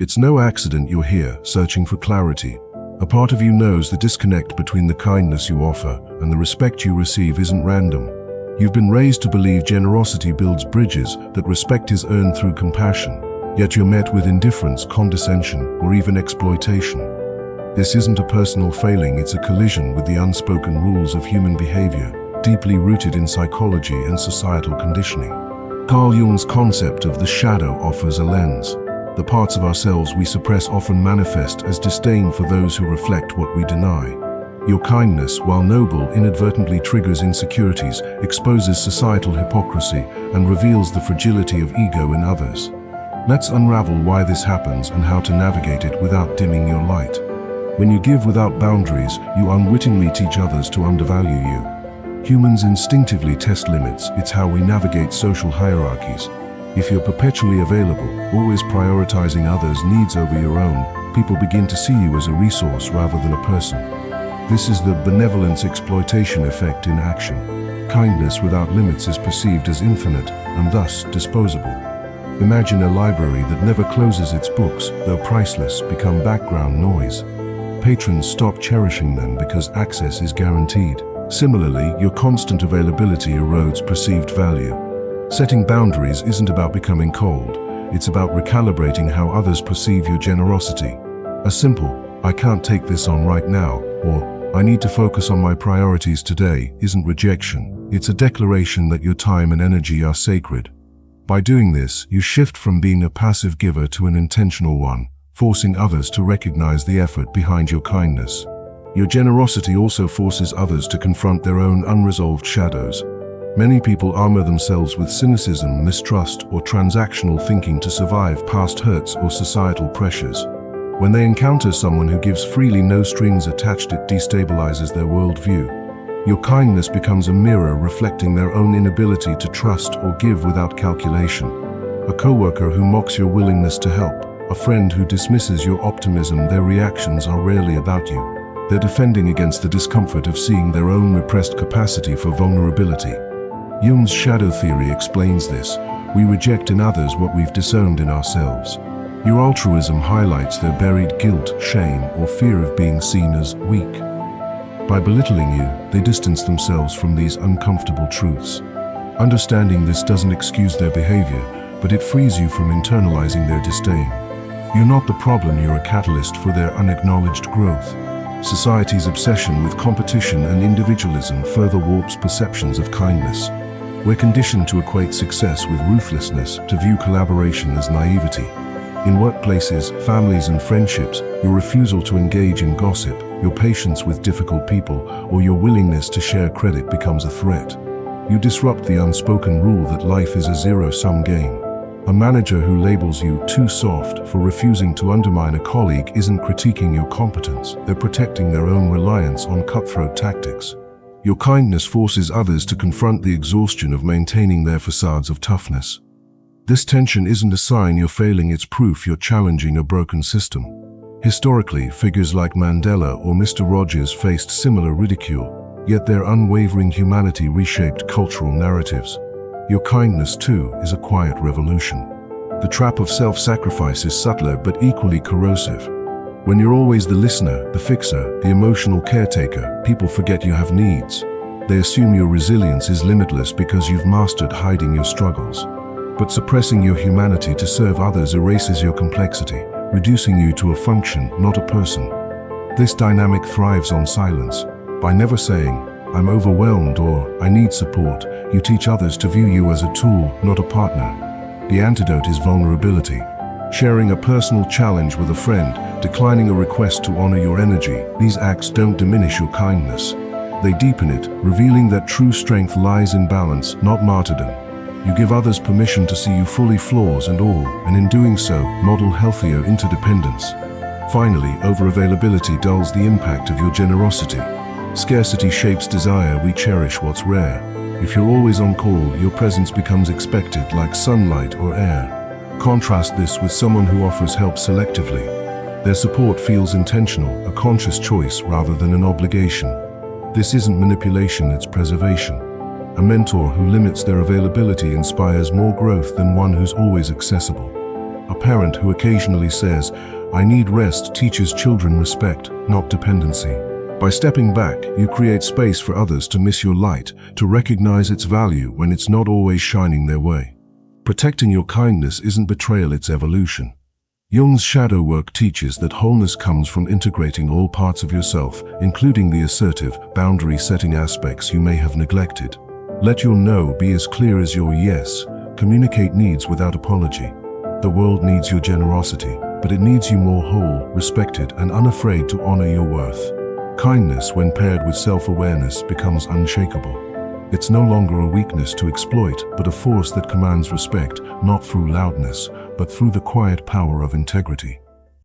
It's no accident you're here, searching for clarity. A part of you knows the disconnect between the kindness you offer and the respect you receive isn't random. You've been raised to believe generosity builds bridges, that respect is earned through compassion, yet you're met with indifference, condescension, or even exploitation. This isn't a personal failing, it's a collision with the unspoken rules of human behavior, deeply rooted in psychology and societal conditioning. Carl Jung's concept of the shadow offers a lens. The parts of ourselves we suppress often manifest as disdain for those who reflect what we deny. Your kindness, while noble, inadvertently triggers insecurities, exposes societal hypocrisy, and reveals the fragility of ego in others. Let's unravel why this happens and how to navigate it without dimming your light. When you give without boundaries, you unwittingly teach others to undervalue you. Humans instinctively test limits. It's how we navigate social hierarchies. If you're perpetually available, always prioritizing others' needs over your own, people begin to see you as a resource rather than a person. This is the benevolence exploitation effect in action. Kindness without limits is perceived as infinite and thus disposable. Imagine a library that never closes its books, though priceless, become background noise. Patrons stop cherishing them because access is guaranteed. Similarly, your constant availability erodes perceived value. Setting boundaries isn't about becoming cold. It's about recalibrating how others perceive your generosity. A simple, "I can't take this on right now," or "I need to focus on my priorities today," isn't rejection. It's a declaration that your time and energy are sacred. By doing this, you shift from being a passive giver to an intentional one, forcing others to recognize the effort behind your kindness. Your generosity also forces others to confront their own unresolved shadows. Many people armor themselves with cynicism, mistrust, or transactional thinking to survive past hurts or societal pressures. When they encounter someone who gives freely, no strings attached, it destabilizes their worldview. Your kindness becomes a mirror reflecting their own inability to trust or give without calculation. A coworker who mocks your willingness to help, a friend who dismisses your optimism, their reactions are rarely about you. They're defending against the discomfort of seeing their own repressed capacity for vulnerability. Jung's shadow theory explains this. We reject in others what we've disowned in ourselves. Your altruism highlights their buried guilt, shame, or fear of being seen as weak. By belittling you, they distance themselves from these uncomfortable truths. Understanding this doesn't excuse their behavior, but it frees you from internalizing their disdain. You're not the problem, you're a catalyst for their unacknowledged growth. Society's obsession with competition and individualism further warps perceptions of kindness. We're conditioned to equate success with ruthlessness, to view collaboration as naivety. In workplaces, families, and friendships, your refusal to engage in gossip, your patience with difficult people, or your willingness to share credit becomes a threat. You disrupt the unspoken rule that life is a zero-sum game. A manager who labels you too soft for refusing to undermine a colleague isn't critiquing your competence, they're protecting their own reliance on cutthroat tactics. Your kindness forces others to confront the exhaustion of maintaining their facades of toughness. This tension isn't a sign you're failing, it's proof you're challenging a broken system. Historically, figures like Mandela or Mr. Rogers faced similar ridicule, yet their unwavering humanity reshaped cultural narratives. Your kindness, too, is a quiet revolution. The trap of self-sacrifice is subtler but equally corrosive. When you're always the listener, the fixer, the emotional caretaker, people forget you have needs. They assume your resilience is limitless because you've mastered hiding your struggles. But suppressing your humanity to serve others erases your complexity, reducing you to a function, not a person. This dynamic thrives on silence. By never saying, "I'm overwhelmed" or "I need support," you teach others to view you as a tool, not a partner. The antidote is vulnerability. Sharing a personal challenge with a friend, declining a request to honor your energy, these acts don't diminish your kindness. They deepen it, revealing that true strength lies in balance, not martyrdom. You give others permission to see you fully, flaws and all, and in doing so, model healthier interdependence. Finally, overavailability dulls the impact of your generosity. Scarcity shapes desire, we cherish what's rare. If you're always on call, your presence becomes expected, like sunlight or air. Contrast this with someone who offers help selectively. Their support feels intentional, a conscious choice rather than an obligation. This isn't manipulation, it's preservation. A mentor who limits their availability inspires more growth than one who's always accessible. A parent who occasionally says, "I need rest," teaches children respect, not dependency. By stepping back, you create space for others to miss your light, to recognize its value when it's not always shining their way. Protecting your kindness isn't betrayal, it's evolution. Jung's shadow work teaches that wholeness comes from integrating all parts of yourself, including the assertive, boundary-setting aspects you may have neglected. Let your no be as clear as your yes. Communicate needs without apology. The world needs your generosity, but it needs you more whole, respected, and unafraid to honor your worth. Kindness, when paired with self-awareness, becomes unshakable. It's no longer a weakness to exploit, but a force that commands respect, not through loudness, but through the quiet power of integrity.